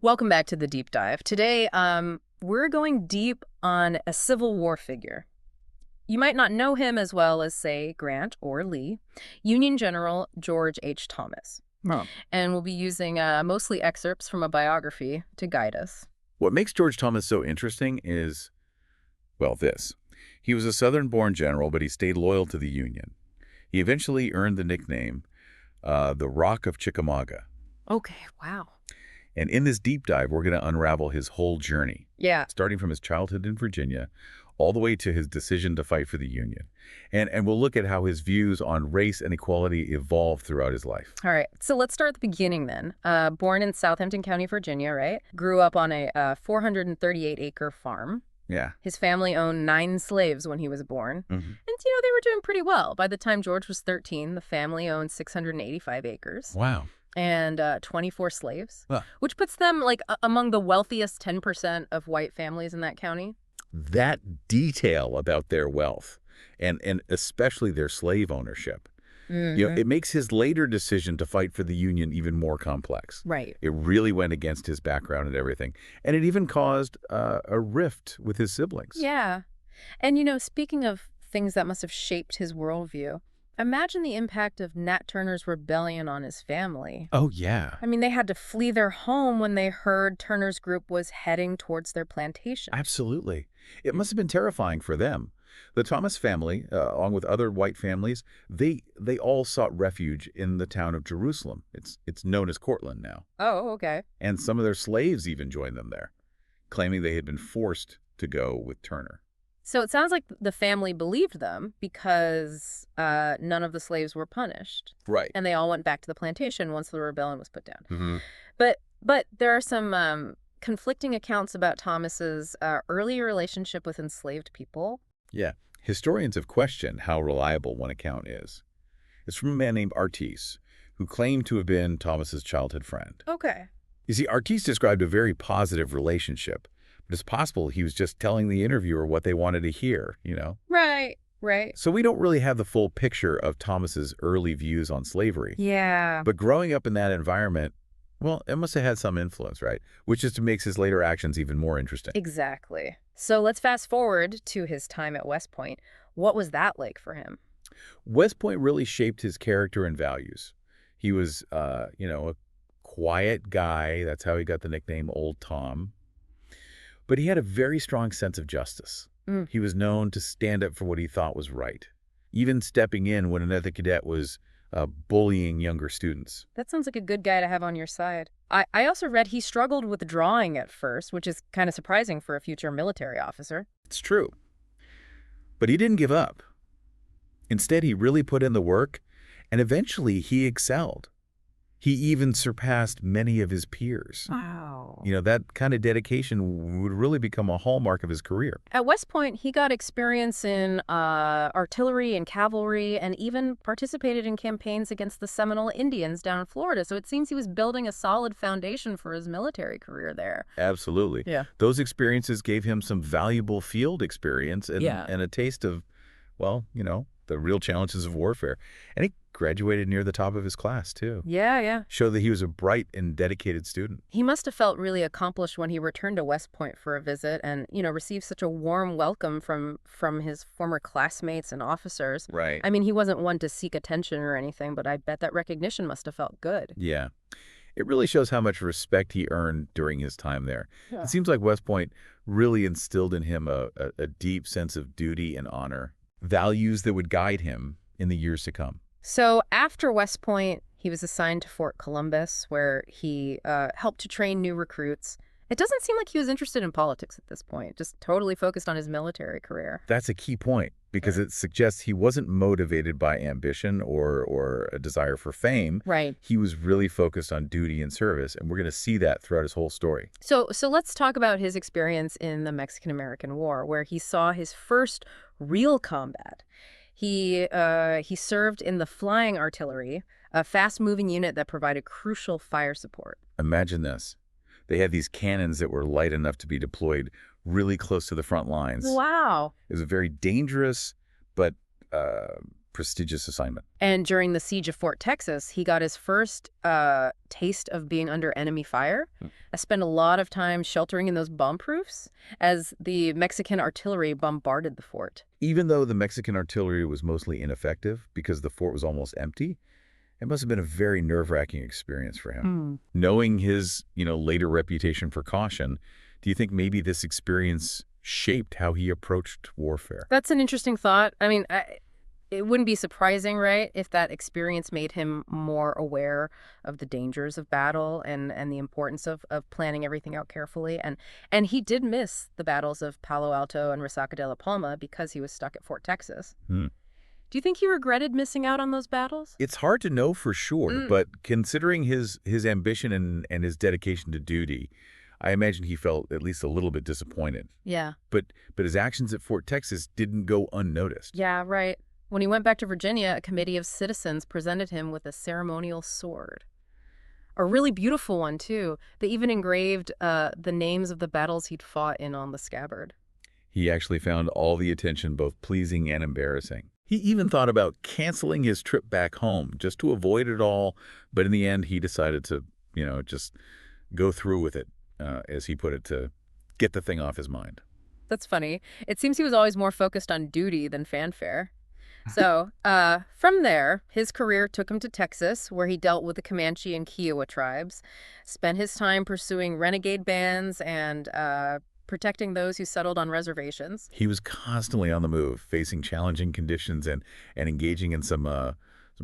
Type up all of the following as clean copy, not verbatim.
Welcome back to the deep dive. Today, we're going deep on a Civil War figure. You might not know him as well as, say, Grant or Lee, Union General George H. Thomas. Oh. And we'll be using mostly excerpts from a biography to guide us. What makes George Thomas so interesting is, well, this. He was a Southern-born general, but he stayed loyal to the Union. He eventually earned the nickname the Rock of Chickamauga. Okay, wow. And in this deep dive, we're going to unravel his whole journey, Yeah. starting from his childhood in Virginia all the way to his decision to fight for the Union. And we'll look at how his views on race and equality evolved throughout his life. All right. So let's start at the beginning then. Born in Southampton County, Virginia, right? Grew up on a 438-acre farm. Yeah. His family owned 9 slaves when he was born. Mhm. And, they were doing pretty well. By the time George was 13, the family owned 685 acres. Wow. And 24 slaves, Huh. which puts them among the wealthiest 10% of white families in that county. That detail about their wealth and especially their slave ownership, it makes his later decision to fight for the Union even more complex. Right. It really went against his background and everything. And it even caused a rift with his siblings. Yeah. And, speaking of things that must have shaped his worldview, imagine the impact of Nat Turner's rebellion on his family. Oh, yeah. I mean, they had to flee their home when they heard Turner's group was heading towards their plantation. Absolutely. It must have been terrifying for them. The Thomas family, along with other white families, they all sought refuge in the town of Jerusalem. It's known as Cortland now. Oh, okay. And some of their slaves even joined them there, claiming they had been forced to go with Turner. So it sounds like the family believed them because none of the slaves were punished. Right. And they all went back to the plantation once the rebellion was put down. Mm-hmm. But there are some conflicting accounts about Thomas's early relationship with enslaved people. Yeah. Historians have questioned how reliable one account is. It's from a man named Artis, who claimed to have been Thomas's childhood friend. Okay. You see, Artis described a very positive relationship, but it's possible he was just telling the interviewer what they wanted to hear, Right. So we don't really have the full picture of Thomas's early views on slavery. Yeah. But growing up in that environment, well, it must have had some influence, right? Which just makes his later actions even more interesting. Exactly. So let's fast forward to his time at West Point. What was that like for him? West Point really shaped his character and values. He was, a quiet guy. That's how he got the nickname Old Tom. But he had a very strong sense of justice. He was known to stand up for what he thought was right, even stepping in when another cadet was bullying younger students. That sounds like a good guy to have on your side. I also read he struggled with drawing at first, which is kind of surprising for a future military officer. It's true. But he didn't give up. Instead, he really put in the work, and eventually he excelled. He even surpassed many of his peers. Wow. That kind of dedication would really become a hallmark of his career. At West Point, he got experience in artillery and cavalry and even participated in campaigns against the Seminole Indians down in Florida. So it seems he was building a solid foundation for his military career there. Absolutely. Yeah. Those experiences gave him some valuable field experience and a taste of, the real challenges of warfare. And he graduated near the top of his class, too. Yeah. Showed that he was a bright and dedicated student. He must have felt really accomplished when he returned to West Point for a visit and, received such a warm welcome from his former classmates and officers. Right. I mean, he wasn't one to seek attention or anything, but I bet that recognition must have felt good. Yeah. It really shows how much respect he earned during his time there. Yeah. It seems like West Point really instilled in him a deep sense of duty and honor, values that would guide him in the years to come. So after West Point, he was assigned to Fort Columbus, where he helped to train new recruits. It doesn't seem like he was interested in politics at this point, just totally focused on his military career. That's a key point, because it suggests he wasn't motivated by ambition or a desire for fame. Right. He was really focused on duty and service, and we're going to see that throughout his whole story. So let's talk about his experience in the Mexican-American War, where he saw his first real combat. He served in the flying artillery, a fast-moving unit that provided crucial fire support. Imagine this. They had these cannons that were light enough to be deployed really close to the front lines. Wow. It was a very dangerous but prestigious assignment. And during the siege of Fort Texas, he got his first taste of being under enemy fire. I spent a lot of time sheltering in those bomb-proofs as the Mexican artillery bombarded the fort. Even though the Mexican artillery was mostly ineffective because the fort was almost empty, it must have been a very nerve-wracking experience for him. Knowing his, later reputation for caution, do you think maybe this experience shaped how he approached warfare? That's an interesting thought. I mean, it wouldn't be surprising, right, if that experience made him more aware of the dangers of battle and the importance of planning everything out carefully. And he did miss the battles of Palo Alto and Resaca de la Palma because he was stuck at Fort Texas. Do you think he regretted missing out on those battles? It's hard to know for sure, but considering his ambition and his dedication to duty, I imagine he felt at least a little bit disappointed. Yeah. But his actions at Fort Texas didn't go unnoticed. Yeah, right. When he went back to Virginia, a committee of citizens presented him with a ceremonial sword. A really beautiful one, too. They even engraved the names of the battles he'd fought in on the scabbard. He actually found all the attention both pleasing and embarrassing. He even thought about canceling his trip back home just to avoid it all, but in the end he decided to, just go through with it, as he put it, to get the thing off his mind. That's funny. It seems he was always more focused on duty than fanfare. So, from there, his career took him to Texas, where he dealt with the Comanche and Kiowa tribes, spent his time pursuing renegade bands and protecting those who settled on reservations. He was constantly on the move, facing challenging conditions and engaging in some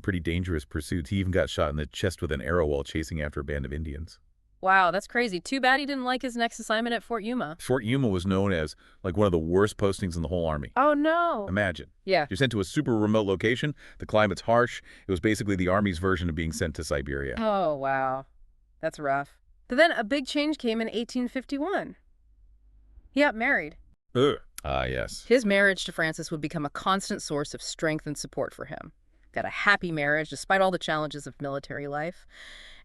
pretty dangerous pursuits. He even got shot in the chest with an arrow while chasing after a band of Indians. Wow, that's crazy. Too bad he didn't like his next assignment at Fort Yuma. Fort Yuma was known as one of the worst postings in the whole Army. Oh, no. Imagine. Yeah. You're sent to a super remote location. The climate's harsh. It was basically the Army's version of being sent to Siberia. Oh, wow. That's rough. But then a big change came in 1851. He got married. Yes. His marriage to Frances would become a constant source of strength and support for him. Got a happy marriage despite all the challenges of military life.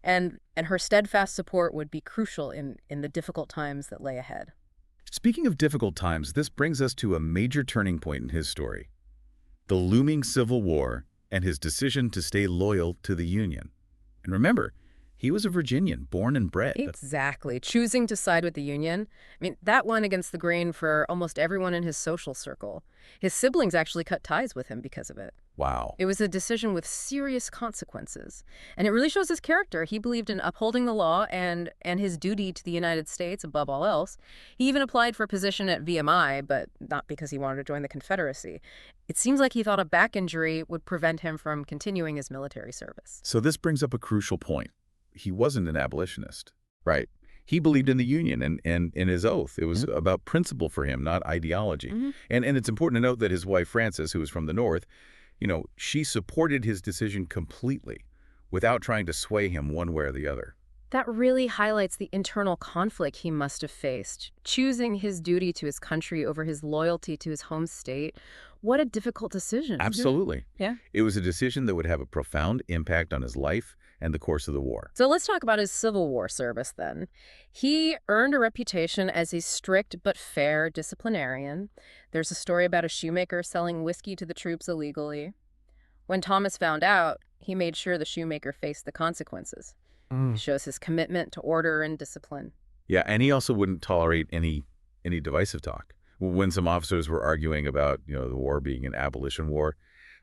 And her steadfast support would be crucial in the difficult times that lay ahead. Speaking of difficult times, this brings us to a major turning point in his story. The looming Civil War and his decision to stay loyal to the Union. And remember, he was a Virginian, born and bred. Exactly. Choosing to side with the Union. I mean, that went against the grain for almost everyone in his social circle. His siblings actually cut ties with him because of it. Wow. It was a decision with serious consequences. And it really shows his character. He believed in upholding the law and his duty to the United States above all else. He even applied for a position at VMI, but not because he wanted to join the Confederacy. It seems like he thought a back injury would prevent him from continuing his military service. So this brings up a crucial point. He wasn't an abolitionist, right? He believed in the Union and in his oath. It was about principle for him, not ideology. And it's important to note that his wife, Frances, who was from the North, she supported his decision completely without trying to sway him one way or the other. That really highlights the internal conflict he must have faced. Choosing his duty to his country over his loyalty to his home state. What a difficult decision. Absolutely. Yeah. It was a decision that would have a profound impact on his life and the course of the war. So let's talk about his Civil War service then. He earned a reputation as a strict but fair disciplinarian. There's a story about a shoemaker selling whiskey to the troops illegally. When Thomas found out, he made sure the shoemaker faced the consequences. It shows his commitment to order and discipline. Yeah, and he also wouldn't tolerate any divisive talk. When some officers were arguing about, the war being an abolition war,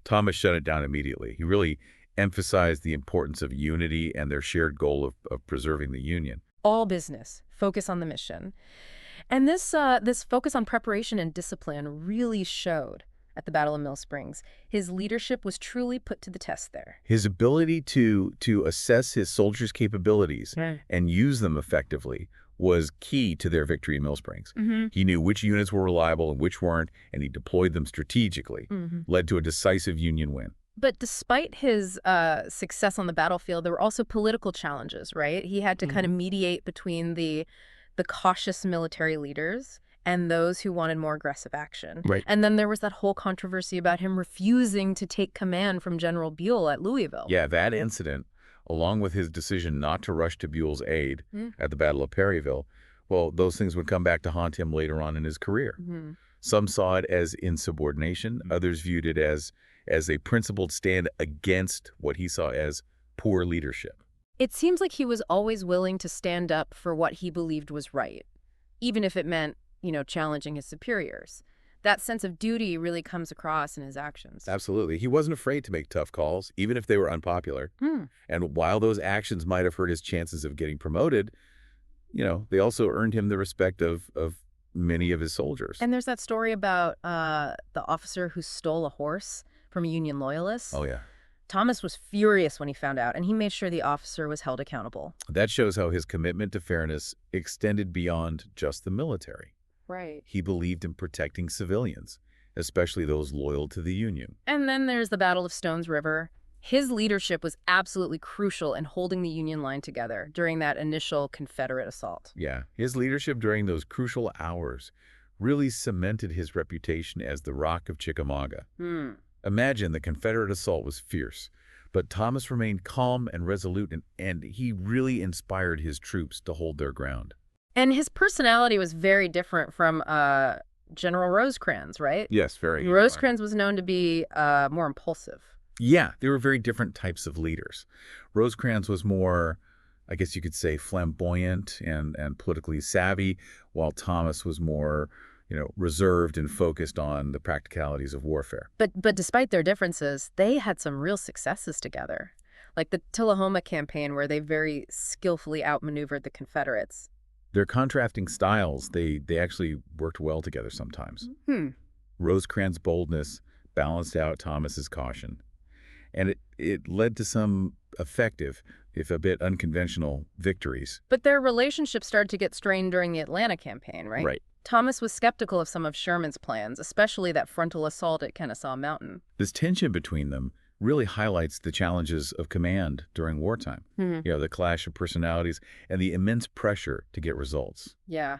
Thomas shut it down immediately. He really emphasized the importance of unity and their shared goal of preserving the Union. All business, focus on the mission. And this focus on preparation and discipline really showed at the Battle of Mill Springs. His leadership was truly put to the test there. His ability to assess his soldiers' capabilities and use them effectively was key to their victory in Mill Springs. He knew which units were reliable and which weren't, and he deployed them strategically, led to a decisive Union win. But despite his success on the battlefield, there were also political challenges, right? He had to kind of mediate between the cautious military leaders and those who wanted more aggressive action. Right. And then there was that whole controversy about him refusing to take command from General Buell at Louisville. Yeah, that incident, along with his decision not to rush to Buell's aid at the Battle of Perryville, well, those things would come back to haunt him later on in his career. Some saw it as insubordination. Others viewed it as as a principled stand against what he saw as poor leadership. It seems like he was always willing to stand up for what he believed was right, even if it meant, challenging his superiors. That sense of duty really comes across in his actions. Absolutely. He wasn't afraid to make tough calls, even if they were unpopular. Hmm. And while those actions might have hurt his chances of getting promoted, they also earned him the respect of many of his soldiers. And there's that story about the officer who stole a horse from Union loyalists. Oh, yeah. Thomas was furious when he found out, and he made sure the officer was held accountable. That shows how his commitment to fairness extended beyond just the military. Right. He believed in protecting civilians, especially those loyal to the Union. And then there's the Battle of Stones River. His leadership was absolutely crucial in holding the Union line together during that initial Confederate assault. Yeah, his leadership during those crucial hours really cemented his reputation as the Rock of Chickamauga. Hmm. Imagine the Confederate assault was fierce, but Thomas remained calm and resolute, and he really inspired his troops to hold their ground. And his personality was very different from General Rosecrans, right? Yes, very. Rosecrans was known to be more impulsive. Yeah, they were very different types of leaders. Rosecrans was more, I guess you could say, flamboyant and politically savvy, while Thomas was more, reserved and focused on the practicalities of warfare. But despite their differences, they had some real successes together, like the Tullahoma campaign, where they very skillfully outmaneuvered the Confederates. Their contrasting styles, they actually worked well together sometimes. Hmm. Rosecrans' boldness balanced out Thomas's caution, and it led to some effective, if a bit unconventional, victories. But their relationship started to get strained during the Atlanta campaign, right? Right. Thomas was skeptical of some of Sherman's plans, especially that frontal assault at Kennesaw Mountain. This tension between them really highlights the challenges of command during wartime. Hmm. The clash of personalities and the immense pressure to get results. Yeah.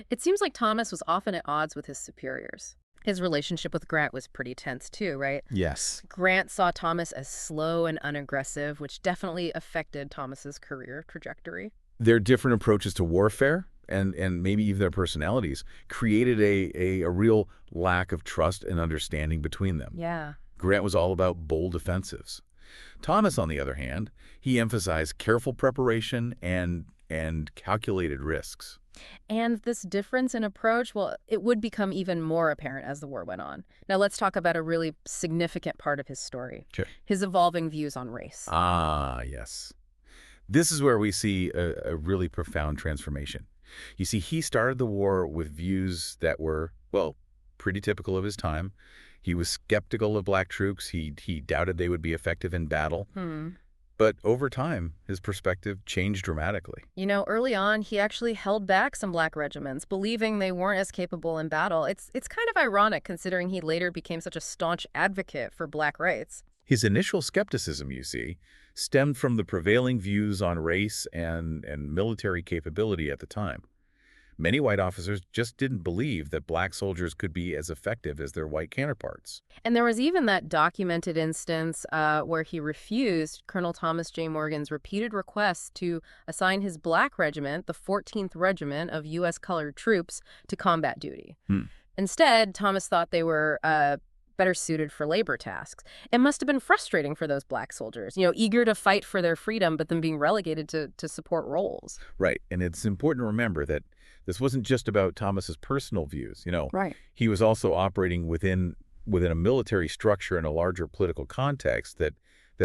It seems like Thomas was often at odds with his superiors. His relationship with Grant was pretty tense too, right? Yes. Grant saw Thomas as slow and unaggressive, which definitely affected Thomas's career trajectory. Their different approaches to warfare and maybe even their personalities created a real lack of trust and understanding between them. Yeah. Grant was all about bold offensives. Thomas, on the other hand, he emphasized careful preparation and calculated risks. And this difference in approach, well, it would become even more apparent as the war went on. Now let's talk about a really significant part of his story. Sure. His evolving views on race. Ah, yes. This is where we see a really profound transformation. You see, he started the war with views that were, well, pretty typical of his time. He was skeptical of black troops. He doubted they would be effective in battle. But over time, his perspective changed dramatically. Early on, he actually held back some black regiments, believing they weren't as capable in battle. It's kind of ironic considering he later became such a staunch advocate for black rights. His initial skepticism, you see, stemmed from the prevailing views on race and military capability at the time. Many white officers just didn't believe that black soldiers could be as effective as their white counterparts. And there was even that documented instance where he refused Colonel Thomas J. Morgan's repeated requests to assign his black regiment, the 14th Regiment of U.S. colored troops, to combat duty. Instead, Thomas thought they were better suited for labor tasks. It must have been frustrating for those black soldiers, eager to fight for their freedom, but then being relegated to support roles. Right. And it's important to remember that this wasn't just about Thomas's personal views. Right. He was also operating within a military structure and a larger political context that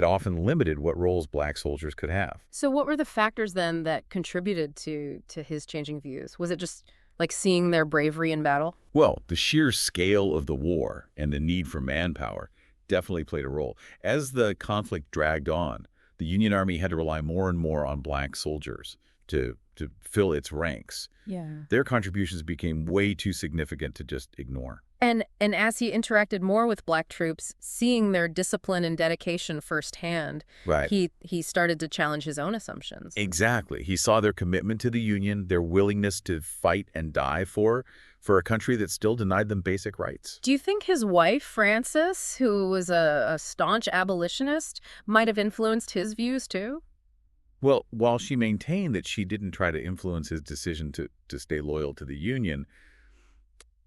often limited what roles black soldiers could have. So what were the factors then that contributed to his changing views? Was it just like seeing their bravery in battle? Well, the sheer scale of the war and the need for manpower definitely played a role. As the conflict dragged on, the Union Army had to rely more and more on black soldiers to fill its ranks. Yeah. Their contributions became way too significant to just ignore. And as he interacted more with black troops, seeing their discipline and dedication firsthand, Right. he started to challenge his own assumptions. Exactly. He saw their commitment to the Union, their willingness to fight and die for a country that still denied them basic rights. Do you think his wife, Frances, who was a staunch abolitionist, might have influenced his views too? Well, while she maintained that she didn't try to influence his decision to stay loyal to the Union,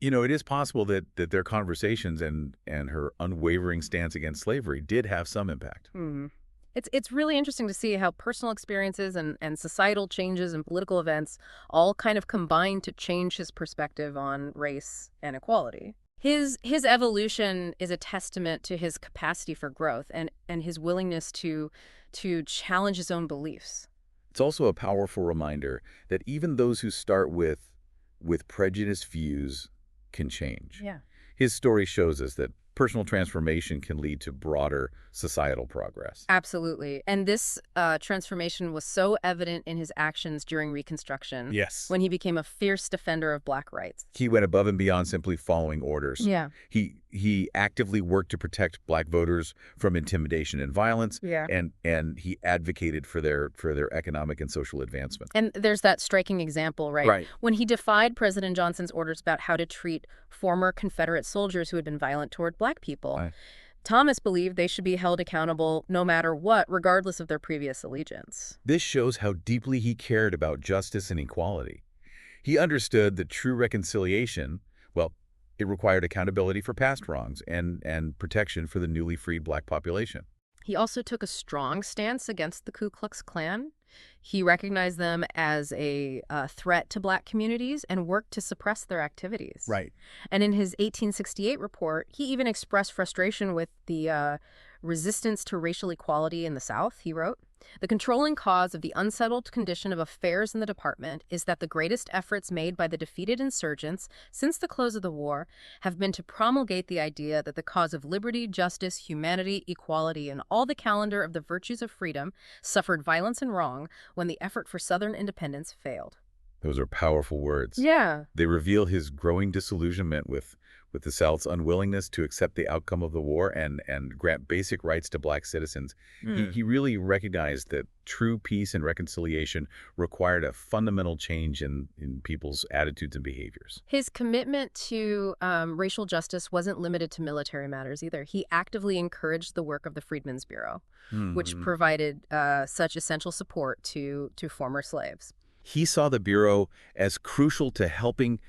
It is possible that their conversations and her unwavering stance against slavery did have some impact. Hmm. It's really interesting to see how personal experiences and societal changes and political events all kind of combine to change his perspective on race and equality. His evolution is a testament to his capacity for growth and his willingness to challenge his own beliefs. It's also a powerful reminder that even those who start with prejudiced views can change. Yeah. His story shows us that personal transformation can lead to broader societal progress. Absolutely. And this transformation was so evident in his actions during Reconstruction Yes. when he became a fierce defender of Black rights. He went above and beyond simply following orders. Yeah. He actively worked to protect Black voters from intimidation and violence, Yeah. and he advocated for their economic and social advancement. And there's that striking example, right? Right. When he defied President Johnson's orders about how to treat former Confederate soldiers who had been violent toward Black people. Right. Thomas believed they should be held accountable no matter what, regardless of their previous allegiance. This shows how deeply he cared about justice and equality. He understood that true reconciliation, well, it required accountability for past wrongs and protection for the newly freed Black population. He also took a strong stance against the Ku Klux Klan. He recognized them as a threat to Black communities and worked to suppress their activities. Right. And in his 1868 report, he even expressed frustration with the resistance to racial equality in the South. He wrote, "The controlling cause of the unsettled condition of affairs in the department is that the greatest efforts made by the defeated insurgents since the close of the war have been to promulgate the idea that the cause of liberty, justice, humanity, equality, and all the calendar of the virtues of freedom suffered violence and wrong when the effort for Southern independence failed." Those are powerful words. Yeah. They reveal his growing disillusionment with the South's unwillingness to accept the outcome of the war and grant basic rights to Black citizens. He really recognized that true peace and reconciliation required a fundamental change in people's attitudes and behaviors. His commitment to racial justice wasn't limited to military matters either. He actively encouraged the work of the Freedmen's Bureau, which provided such essential support to former slaves. He saw the Bureau as crucial to helping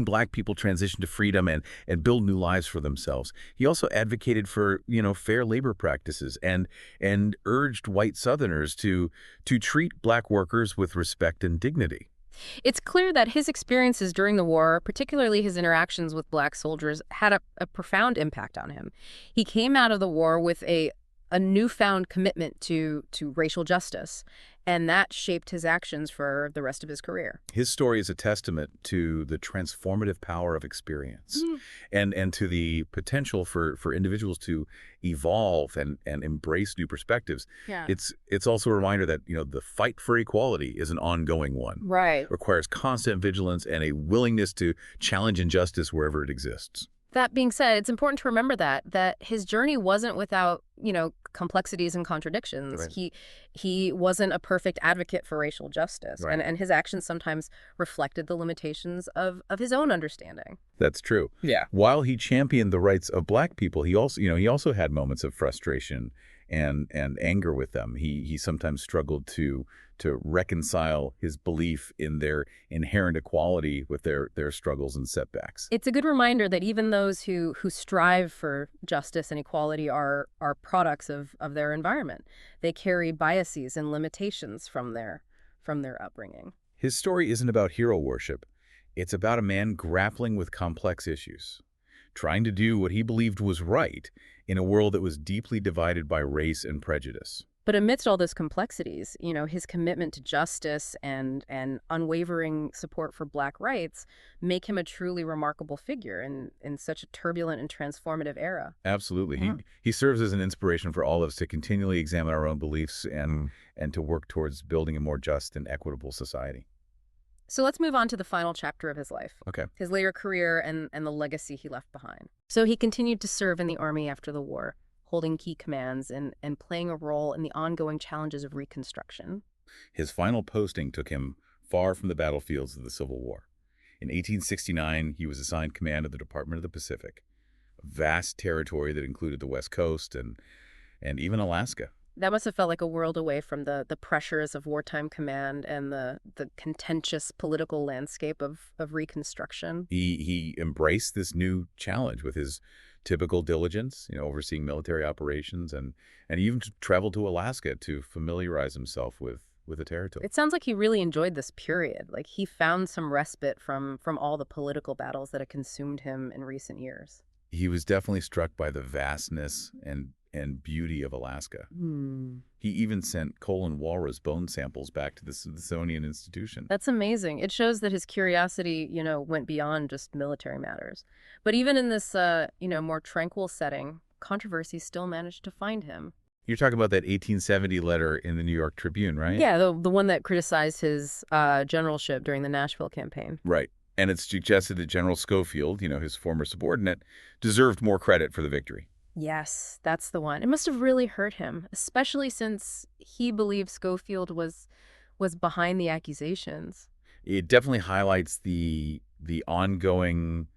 Black people transition to freedom and build new lives for themselves. He also advocated for, fair labor practices and urged white Southerners to treat Black workers with respect and dignity. It's clear that his experiences during the war, particularly his interactions with Black soldiers, had a profound impact on him. He came out of the war with a newfound commitment to racial justice, and that shaped his actions for the rest of his career. His story is a testament to the transformative power of experience and to the potential for individuals to evolve and embrace new perspectives. Yeah. It's also a reminder that, the fight for equality is an ongoing one. Right. It requires constant vigilance and a willingness to challenge injustice wherever it exists. That being said, it's important to remember that his journey wasn't without, complexities and contradictions. Right. He wasn't a perfect advocate for racial justice, Right. and his actions sometimes reflected the limitations of his own understanding. That's true. Yeah. While he championed the rights of Black people, he also had moments of frustration and anger with them. He sometimes struggled to reconcile his belief in their inherent equality with their struggles and setbacks. It's a good reminder that even those who strive for justice and equality are products of their environment. They carry biases and limitations from their upbringing. His story isn't about hero worship. It's about a man grappling with complex issues, trying to do what he believed was right in a world that was deeply divided by race and prejudice. But amidst all those complexities, his commitment to justice and unwavering support for Black rights make him a truly remarkable figure in such a turbulent and transformative era. Absolutely. Yeah. He serves as an inspiration for all of us to continually examine our own beliefs and to work towards building a more just and equitable society. So let's move on to the final chapter of his life. Okay. His later career and the legacy he left behind. So he continued to serve in the Army after the war, holding key commands and playing a role in the ongoing challenges of Reconstruction. His final posting took him far from the battlefields of the Civil War. In 1869, he was assigned command of the Department of the Pacific, a vast territory that included the West Coast and even Alaska. That must have felt like a world away from the pressures of wartime command and the contentious political landscape of Reconstruction. He embraced this new challenge with his typical diligence, overseeing military operations, and he even traveled to Alaska to familiarize himself with the territory. It sounds like he really enjoyed this period. Like he found some respite from all the political battles that had consumed him in recent years. He was definitely struck by the vastness and beauty of Alaska. Hmm. He even sent Colin walrus bone samples back to the Smithsonian Institution. That's amazing. It shows that his curiosity, went beyond just military matters. But even in this, more tranquil setting, controversy still managed to find him. You're talking about that 1870 letter in the New York Tribune, right? Yeah, the one that criticized his generalship during the Nashville campaign. Right. And it suggested that General Schofield, his former subordinate, deserved more credit for the victory. Yes, that's the one. It must have really hurt him, especially since he believed Schofield was behind the accusations. It definitely highlights the ongoing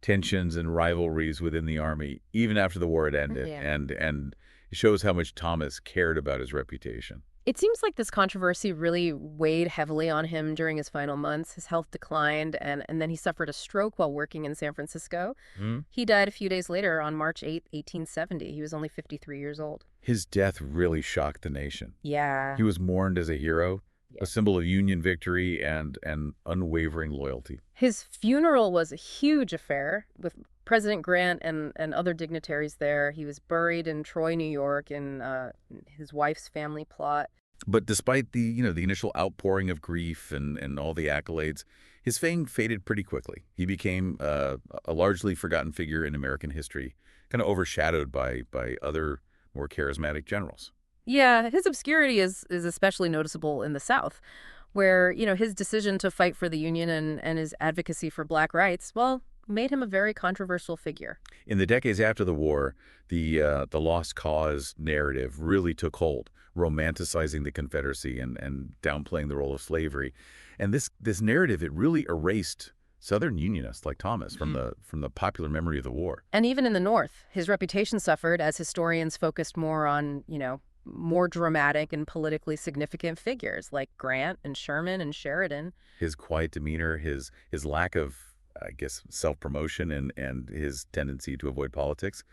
tensions and rivalries within the Army, even after the war had ended. Yeah. And it shows how much Thomas cared about his reputation. It seems like this controversy really weighed heavily on him during his final months. His health declined, and then he suffered a stroke while working in San Francisco. Hmm? He died a few days later on March 8th, 1870. He was only 53 years old. His death really shocked the nation. Yeah. He was mourned as a hero, Yeah. a symbol of Union victory and unwavering loyalty. His funeral was a huge affair with President Grant and other dignitaries there. He was buried in Troy, New York, in his wife's family plot. But despite the initial outpouring of grief and all the accolades, his fame faded pretty quickly. He became a largely forgotten figure in American history, kind of overshadowed by other more charismatic generals. Yeah, his obscurity is especially noticeable in the South, where, his decision to fight for the Union and his advocacy for black rights, well, made him a very controversial figure. In the decades after the war, the lost cause narrative really took hold, romanticizing the Confederacy and downplaying the role of slavery. And this narrative, it really erased Southern Unionists like Thomas from the popular memory of the war. And even in the North, his reputation suffered as historians focused more on, more dramatic and politically significant figures like Grant and Sherman and Sheridan. His quiet demeanor, his lack of, I guess, self-promotion and his tendency to avoid politics,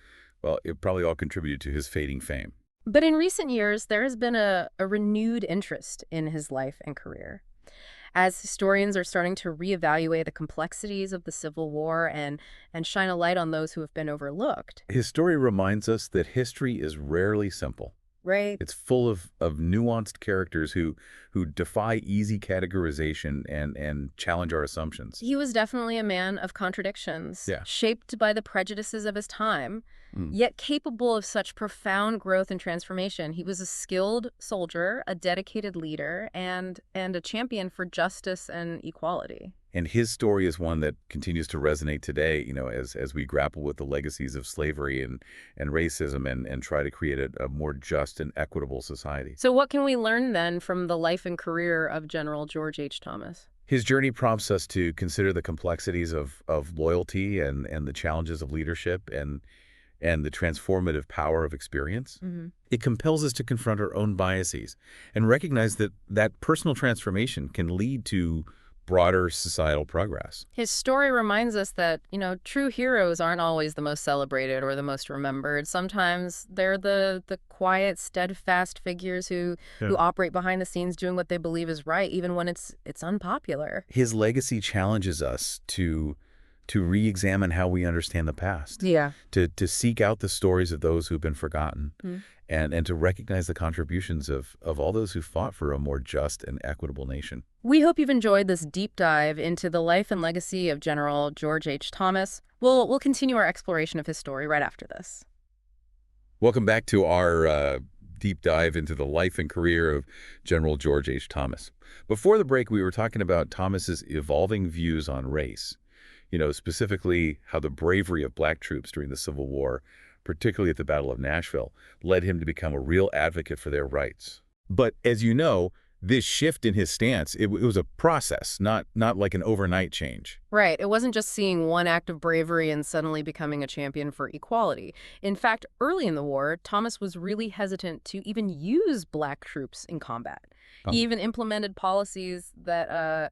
well, it probably all contributed to his fading fame. But in recent years, there has been a renewed interest in his life and career. As historians are starting to reevaluate the complexities of the Civil War and shine a light on those who have been overlooked. His story reminds us that history is rarely simple. Right. It's full of nuanced characters who defy easy categorization and challenge our assumptions. He was definitely a man of contradictions, Yeah. shaped by the prejudices of his time, Mm. yet capable of such profound growth and transformation. He was a skilled soldier, a dedicated leader, and a champion for justice and equality. And his story is one that continues to resonate today, as we grapple with the legacies of slavery and racism and try to create a more just and equitable society. So what can we learn then from the life and career of General George H. Thomas? His journey prompts us to consider the complexities of loyalty and the challenges of leadership and the transformative power of experience. Mm-hmm. It compels us to confront our own biases and recognize that personal transformation can lead to broader societal progress. His story reminds us that, true heroes aren't always the most celebrated or the most remembered. Sometimes they're the quiet, steadfast figures who operate behind the scenes doing what they believe is right, even when it's unpopular. His legacy challenges us to re-examine how we understand the past, Yeah. to seek out the stories of those who've been forgotten, and to recognize the contributions of all those who fought for a more just and equitable nation. We hope you've enjoyed this deep dive into the life and legacy of General George H. Thomas. We'll continue our exploration of his story right after this. Welcome back to our deep dive into the life and career of General George H. Thomas. Before the break, we were talking about Thomas's evolving views on race, specifically how the bravery of black troops during the Civil War, particularly at the Battle of Nashville, led him to become a real advocate for their rights. But as you know, this shift in his stance, it was a process, not like an overnight change. Right. It wasn't just seeing one act of bravery and suddenly becoming a champion for equality. In fact, early in the war, Thomas was really hesitant to even use black troops in combat. He Oh, even implemented policies that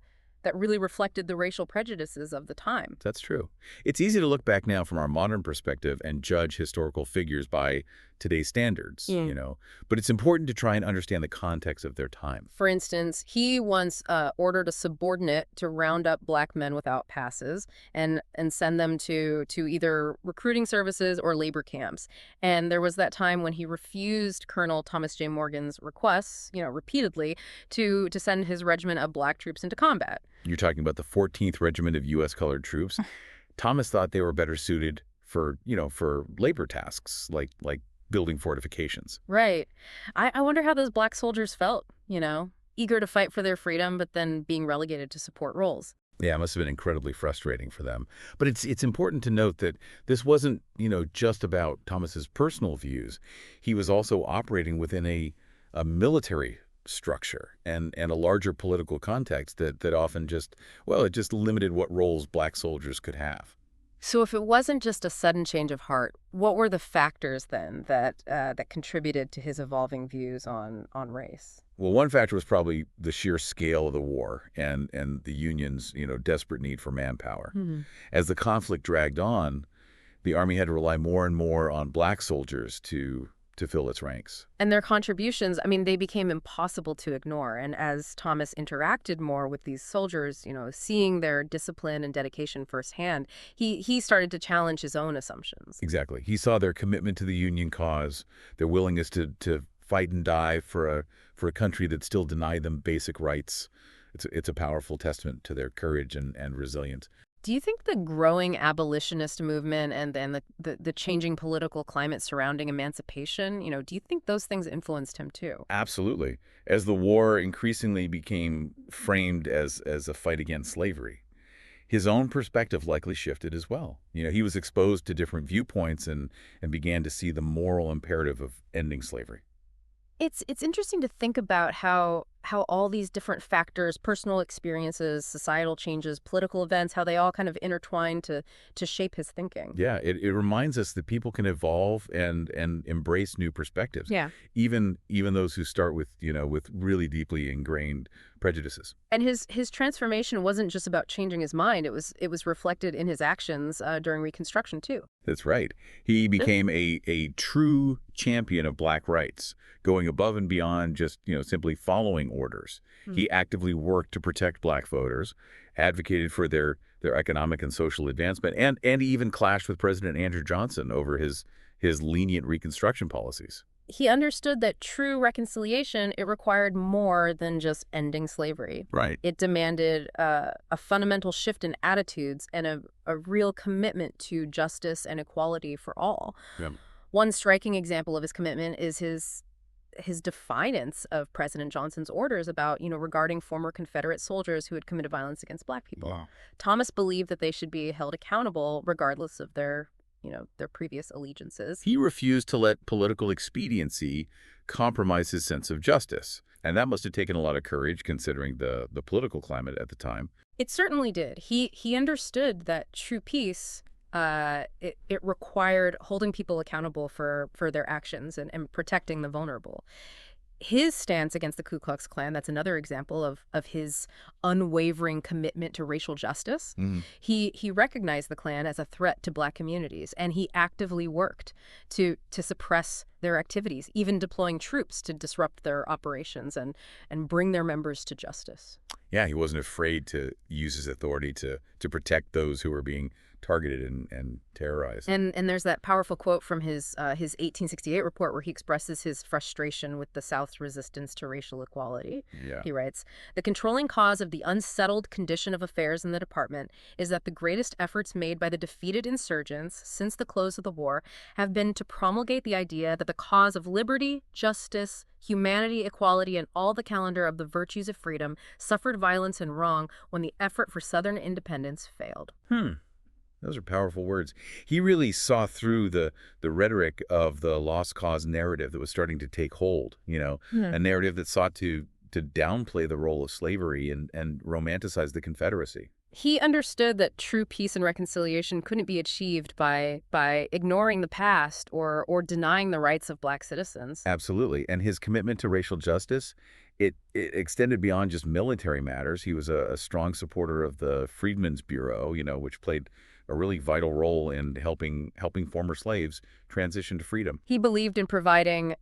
really reflected the racial prejudices of the time. that's true. It's easy to look back now from our modern perspective and judge historical figures by today's standards, Yeah. but it's important to try and understand the context of their time. For instance, he once ordered a subordinate to round up black men without passes and send them to either recruiting services or labor camps. And there was that time when he refused Colonel Thomas J. Morgan's requests, repeatedly, to send his regiment of black troops into combat. You're talking about the 14th Regiment of U.S. Colored Troops. Thomas thought they were better suited for labor tasks like building fortifications. Right. I wonder how those black soldiers felt, eager to fight for their freedom, but then being relegated to support roles. Yeah, it must have been incredibly frustrating for them. But it's important to note that this wasn't, just about Thomas's personal views. He was also operating within a military structure and a larger political context that often it just limited what roles black soldiers could have. So if it wasn't just a sudden change of heart, what were the factors then that contributed to his evolving views on race? Well, one factor was probably the sheer scale of the war and the Union's, desperate need for manpower. Hmm. As the conflict dragged on, the Army had to rely more and more on black soldiers to fill its ranks. And their contributions, they became impossible to ignore. And as Thomas interacted more with these soldiers, seeing their discipline and dedication firsthand, he started to challenge his own assumptions. Exactly. He saw their commitment to the Union cause, their willingness to fight and die for a country that still denied them basic rights. It's a powerful testament to their courage and resilience. Do you think the growing abolitionist movement and then the changing political climate surrounding emancipation, do you think those things influenced him too? Absolutely. As the war increasingly became framed as a fight against slavery, his own perspective likely shifted as well. He was exposed to different viewpoints and began to see the moral imperative of ending slavery. It's interesting to think about how all these different factors, personal experiences, societal changes, political events, how they all kind of intertwine to shape his thinking. Yeah, it reminds us that people can evolve and embrace new perspectives, Yeah. even those who start with really deeply ingrained prejudices. And his transformation wasn't just about changing his mind. It was reflected in his actions during Reconstruction too. That's right. He became a true champion of black rights, going above and beyond just, simply following orders. He actively worked to protect black voters, advocated for their economic and social advancement, and even clashed with President Andrew Johnson over his lenient Reconstruction policies. He understood that true reconciliation, it required more than just ending slavery. Right. It demanded a fundamental shift in attitudes and a real commitment to justice and equality for all. Yeah. One striking example of his commitment is his defiance of President Johnson's orders about, regarding former Confederate soldiers who had committed violence against black people. Wow. Thomas believed that they should be held accountable regardless of their previous allegiances. He refused to let political expediency compromise his sense of justice. And that must have taken a lot of courage considering the political climate at the time. It certainly did. He understood that true peace, it required holding people accountable for their actions and protecting the vulnerable. His stance against the Ku Klux Klan, that's another example of his unwavering commitment to racial justice. Mhm. He recognized the Klan as a threat to black communities, and he actively worked to suppress their activities, even deploying troops to disrupt their operations and bring their members to justice. Yeah, he wasn't afraid to use his authority to protect those who were being targeted and terrorized. And there's that powerful quote from his 1868 report where he expresses his frustration with the South's resistance to racial equality. Yeah. He writes, "The controlling cause of the unsettled condition of affairs in the department is that the greatest efforts made by the defeated insurgents since the close of the war have been to promulgate the idea that the cause of liberty, justice, humanity, equality, and all the calendar of the virtues of freedom suffered violence and wrong when the effort for Southern independence failed." Those are powerful words. He really saw through the rhetoric of the lost cause narrative that was starting to take hold, Yeah. a narrative that sought to to downplay the role of slavery and romanticize the Confederacy. He understood that true peace and reconciliation couldn't be achieved by ignoring the past or denying the rights of Black citizens. Absolutely. And his commitment to racial justice, it extended beyond just military matters. He was a strong supporter of the Freedmen's Bureau, which played a really vital role in helping former slaves transition to freedom. He believed in providing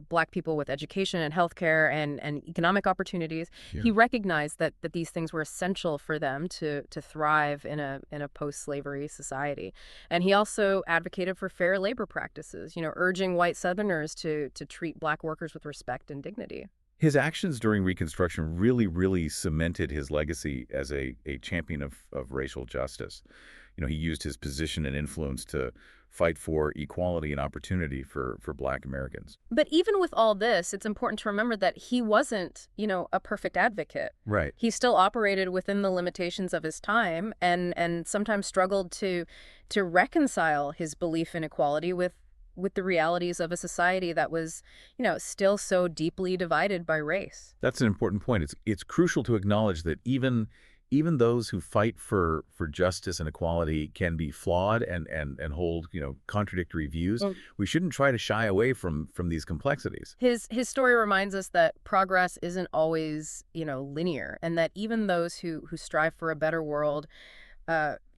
Black people with education and healthcare and economic opportunities. Yeah. He recognized that these things were essential for them to thrive in a post-slavery society. And he also advocated for fair labor practices, urging white Southerners to treat Black workers with respect and dignity. His actions during Reconstruction really, really cemented his legacy as a champion of racial justice. He used his position and influence to fight for equality and opportunity for Black Americans. But even with all this, it's important to remember that he wasn't, a perfect advocate. Right. He still operated within the limitations of his time and sometimes struggled to reconcile his belief in equality with the realities of a society that was, still so deeply divided by race. That's an important point. It's crucial to acknowledge that even those who fight for justice and equality can be flawed and hold, contradictory views. Mm. We shouldn't try to shy away from these complexities. His story reminds us that progress isn't always, linear, and that even those who strive for a better world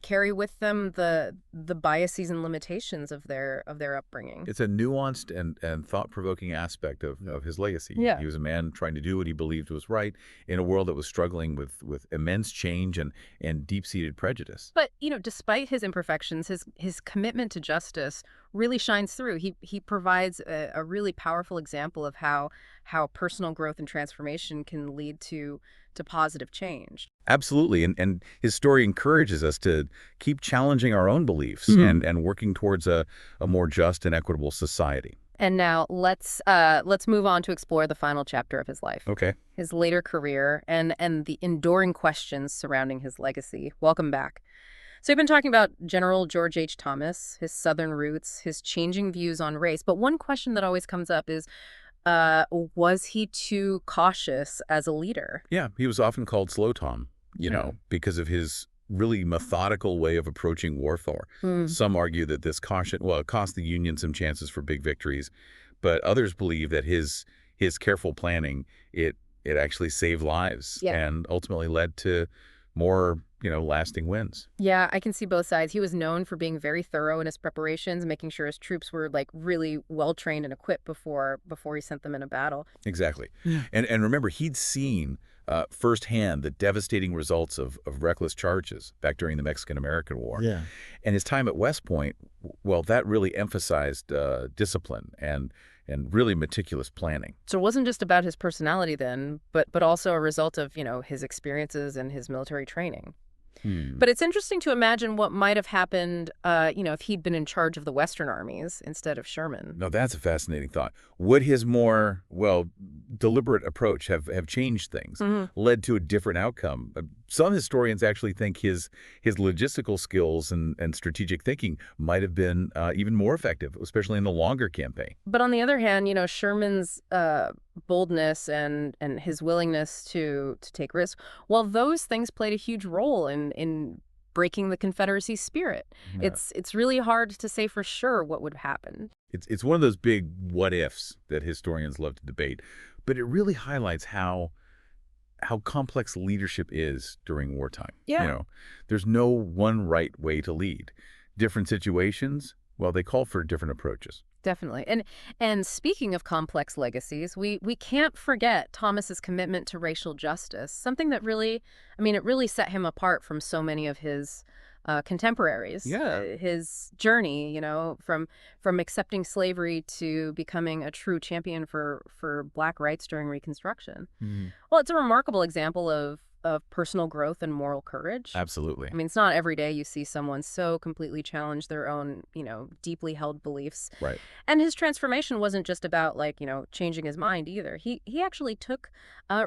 carry with them the biases and limitations of their upbringing. It's a nuanced and thought-provoking aspect of his legacy. Yeah. He was a man trying to do what he believed was right in a world that was struggling with immense change and deep-seated prejudice. But, despite his imperfections, his commitment to justice really shines through. He provides a really powerful example of how personal growth and transformation can lead to positive change. Absolutely. And his story encourages us to keep challenging our own beliefs and working towards a more just and equitable society. And now let's move on to explore the final chapter of his life. Okay. His later career and the enduring questions surrounding his legacy. Welcome back. So we've been talking about General George H. Thomas, his Southern roots, his changing views on race. But one question that always comes up is, was he too cautious as a leader? Yeah, he was often called Slow Tom, because of his really methodical way of approaching warfare. Some argue that this caution, it cost the Union some chances for big victories, but others believe that his careful planning, it actually saved lives and ultimately led to more, lasting wins. Yeah, I can see both sides. He was known for being very thorough in his preparations, making sure his troops were really well trained and equipped before he sent them in a battle. Exactly. Yeah. And remember, he'd seen firsthand the devastating results of reckless charges back during the Mexican-American War. Yeah. And his time at West Point, that really emphasized discipline and really meticulous planning. So it wasn't just about his personality then, but also a result of, his experiences and his military training. But it's interesting to imagine what might have happened, if he'd been in charge of the Western armies instead of Sherman. No, that's a fascinating thought. Would his more, deliberate approach have changed things, led to a different outcome? Some historians actually think his logistical skills and strategic thinking might have been even more effective, especially in the longer campaign. But on the other hand, Sherman's boldness and his willingness to take risks, well, those things played a huge role in breaking the Confederacy's spirit. Yeah. It's really hard to say for sure what would happen. It's one of those big what ifs that historians love to debate, but it really highlights how complex leadership is during wartime. Yeah. There's no one right way to lead. Different situations, they call for different approaches. Definitely. And speaking of complex legacies, we can't forget Thomas's commitment to racial justice, something that really, it really set him apart from so many of his contemporaries. Yeah. His journey, from accepting slavery to becoming a true champion for Black rights during Reconstruction. Well, it's a remarkable example of personal growth and moral courage. Absolutely. It's not every day you see someone so completely challenge their own, deeply held beliefs. Right. And his transformation wasn't just about changing his mind either. He actually took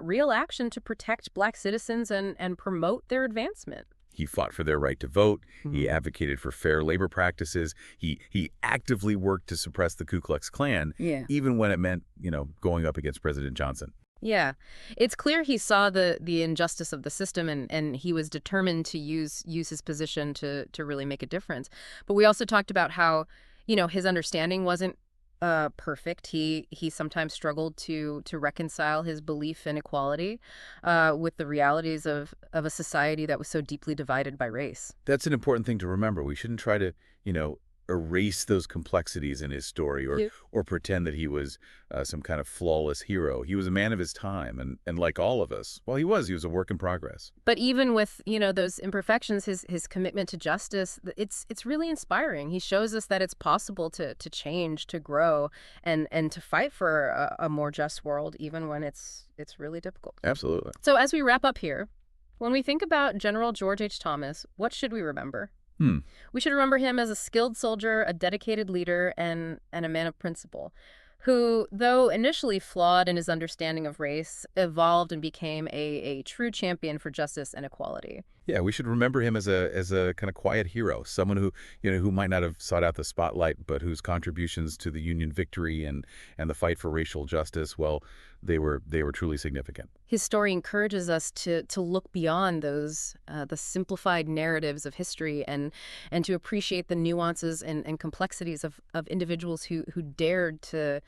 real action to protect Black citizens and promote their advancement. He fought for their right to vote. He advocated for fair labor practices. He actively worked to suppress the Ku Klux Klan, even when it meant, going up against President Johnson. Yeah. It's clear he saw the injustice of the system, and he was determined to use his position to really make a difference. But we also talked about how, his understanding wasn't perfect. He sometimes struggled to reconcile his belief in equality with the realities of a society that was so deeply divided by race. That's an important thing to remember. We shouldn't try to, erase those complexities in his story or pretend that he was some kind of flawless hero. He was a man of his time, and like all of us, well, he was a work in progress. But even with, those imperfections, his commitment to justice, it's really inspiring. He shows us that it's possible to change, to grow, and to fight for a more just world, even when it's really difficult. Absolutely. So as we wrap up here, when we think about General George H. Thomas, what should we remember? Hmm. We should remember him as a skilled soldier, a dedicated leader, and a man of principle, who, though initially flawed in his understanding of race, evolved and became a true champion for justice and equality. Yeah, we should remember him as a kind of quiet hero, someone who, who might not have sought out the spotlight, but whose contributions to the Union victory and the fight for racial justice, well, they were truly significant. His story encourages us to look beyond those the simplified narratives of history and to appreciate the nuances and complexities of individuals who dared to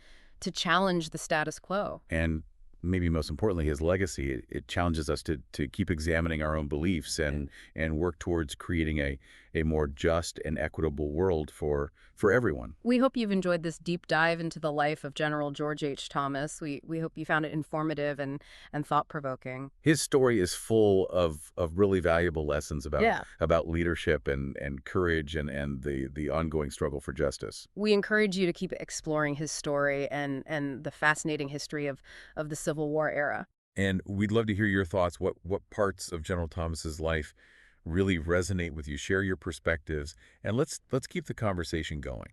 challenge the status quo. And maybe most importantly, his legacy, it challenges us to keep examining our own beliefs and work towards creating a more just and equitable world for everyone. We hope you've enjoyed this deep dive into the life of General George H. Thomas. We hope you found it informative and thought-provoking. His story is full of really valuable lessons Yeah. about leadership and courage and the ongoing struggle for justice. We encourage you to keep exploring his story and the fascinating history of the Civil War era. And we'd love to hear your thoughts. What parts of General Thomas's life really resonate with you? Share your perspectives, and let's keep the conversation going.